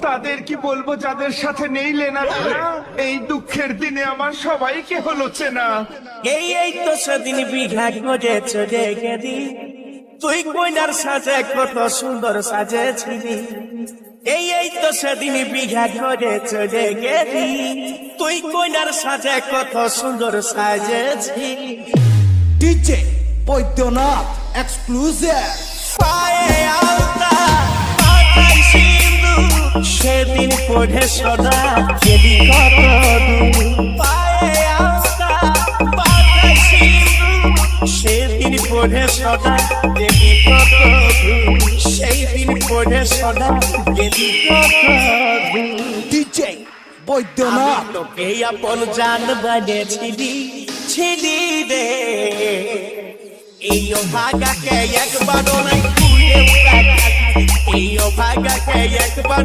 তাদের কি বলবো যাদের সাথে নেই লেনা দেনা? এই দুঃখের দিনে আমার সবাইকে হলো চেনা। এই তো সেদিন বিঘা খোঁজে চলে গেলি, তুই কইনার সাজে কত সুন্দর সাজেছিলি। এই তো সেদিন বিঘা খোঁজে চলে গেলি, তুই কইনার সাজে কত সুন্দর সাজেছিলি। DJ Baidyanath exclusive. পায়ে আলতা পাতাই সিঁদুর, সেদিন পড়ে সদা গেলি কত দূর। পায়ে আলতা পাতাই সিঁদুর, সেদিন পড়ে সদা গেলি কত দূর। সেই দিন পড়ে সদা গেলি কত দূর। ডিজে বৈদ্যনাথ তোকে আপন জান বানিয়েছিলি ছিলি রে, এই ভাগাকে একবারও নাই ভুলেও তাকালি, এই ভাগাকে একবার